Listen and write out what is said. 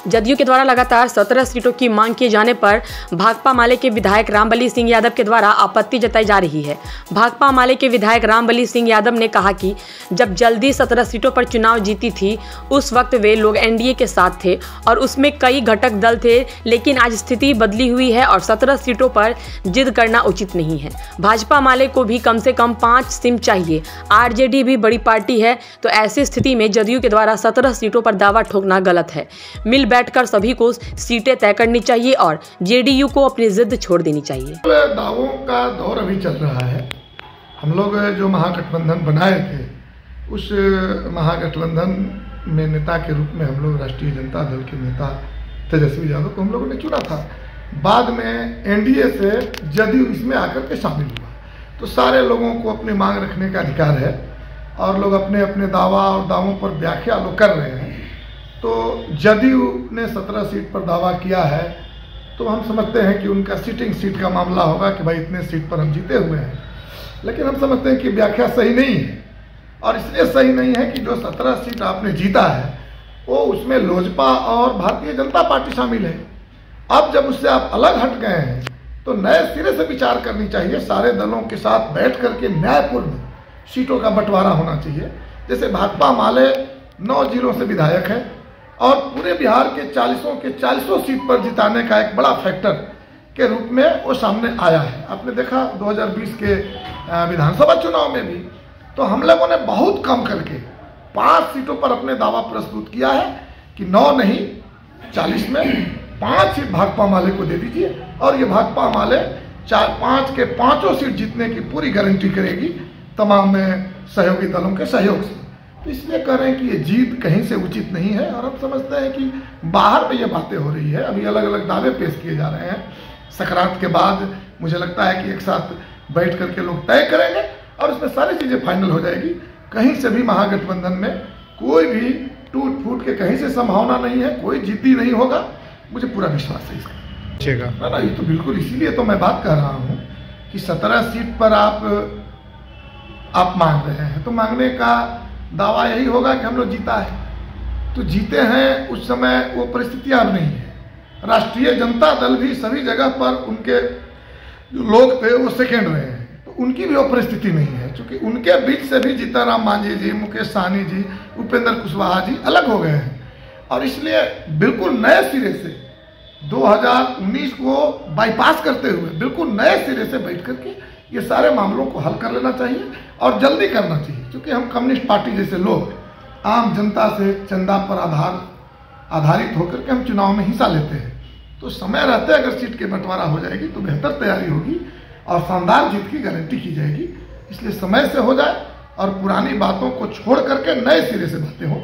जदयू के द्वारा लगातार 17 सीटों की मांग किए जाने पर भाकपा माले के विधायक रामबली सिंह यादव के द्वारा आपत्ति जताई जा रही है। भाकपा माले के विधायक रामबली सिंह यादव ने कहा कि जब जल्दी 17 सीटों पर चुनाव जीती थी उस वक्त वे लोग एनडीए के साथ थे और उसमें कई घटक दल थे, लेकिन आज स्थिति बदली हुई है और 17 सीटों पर जिद करना उचित नहीं है। भाजपा माले को भी कम से कम 5 सीट चाहिए। आरजेडी भी बड़ी पार्टी है, तो ऐसी स्थिति में जदयू के द्वारा 17 सीटों पर दावा ठोकना गलत है। मिल बैठकर सभी को सीटें तय करनी चाहिए और जेडीयू को अपनी जिद छोड़ देनी चाहिए। दावों का दौर अभी चल रहा है। हम लोग जो महागठबंधन बनाए थे उस महागठबंधन में नेता के रूप में हम लोग राष्ट्रीय जनता दल के नेता तेजस्वी यादव को हम लोगों ने चुना था। बाद में एनडीए से जदयू इसमें आकर के शामिल हुआ। तो सारे लोगों को अपनी मांग रखने का अधिकार है और लोग अपने अपने दावा और दावों पर व्याख्या लोग कर रहे हैं। तो जदयू ने 17 सीट पर दावा किया है, तो हम समझते हैं कि उनका सीटिंग सीट का मामला होगा कि भाई इतने सीट पर हम जीते हुए हैं। लेकिन हम समझते हैं कि व्याख्या सही नहीं है, और इसलिए सही नहीं है कि जो 17 सीट आपने जीता है वो उसमें लोजपा और भारतीय जनता पार्टी शामिल है। अब जब उससे आप अलग हट गए हैं तो नए सिरे से विचार करनी चाहिए। सारे दलों के साथ बैठ करके न्यायपूर्ण सीटों का बंटवारा होना चाहिए। जैसे भाकपा माले 9 जिलों से विधायक है और पूरे बिहार के 40 सीट पर जिताने का एक बड़ा फैक्टर के रूप में वो सामने आया है। आपने देखा 2020 के विधानसभा चुनाव में भी तो हम लोगों ने बहुत कम करके 5 सीटों पर अपने दावा प्रस्तुत किया है कि 9 नहीं 40 में 5 सीट भाकपा माले को दे दीजिए और ये भाकपा माले 5 के 5 सीट जीतने की पूरी गारंटी करेगी तमाम सहयोगी दलों के सहयोग से। तो इसलिए कह रहे हैं कि ये जीत कहीं से उचित नहीं है और हम समझते हैं कि बाहर में ये बातें हो रही है। अभी अलग अलग दावे पेश किए जा रहे हैं। संक्रांत के बाद मुझे लगता है कि एक साथ बैठ करके लोग तय करेंगे और उसमें सारी चीज़ें फाइनल हो जाएगी। कहीं से भी महागठबंधन में कोई भी टूट फूट के कहीं से संभावना नहीं है, कोई जीती नहीं होगा, मुझे पूरा विश्वास है इसका। ना ये तो बिल्कुल, इसीलिए तो मैं बात कर रहा हूँ कि 17 सीट पर आप मांग रहे हैं, तो मांगने का दावा यही होगा कि हम लोग जीता है। तो जीते हैं उस समय वो परिस्थितियां अब नहीं है। राष्ट्रीय जनता दल भी सभी जगह पर उनके जो लोग थे वो सेकेंड रहे हैं, तो उनकी भी वो परिस्थिति नहीं है। क्योंकि उनके बीच से भी जीतनराम मांझी जी, मुकेश सहनी जी, उपेंद्र कुशवाहा जी अलग हो गए हैं और इसलिए बिल्कुल नए सिरे से 2019 को बाईपास करते हुए बिल्कुल नए सिरे से बैठ करके ये सारे मामलों को हल कर लेना चाहिए और जल्दी करना चाहिए। क्योंकि हम कम्युनिस्ट पार्टी जैसे लोग आम जनता से चंदा पर आधारित होकर के हम चुनाव में हिस्सा लेते हैं। तो समय रहते अगर सीट के बंटवारा हो जाएगी तो बेहतर तैयारी होगी और शानदार जीत की गारंटी की जाएगी। इसलिए समय से हो जाए और पुरानी बातों को छोड़ करके नए सिरे से बातें हो।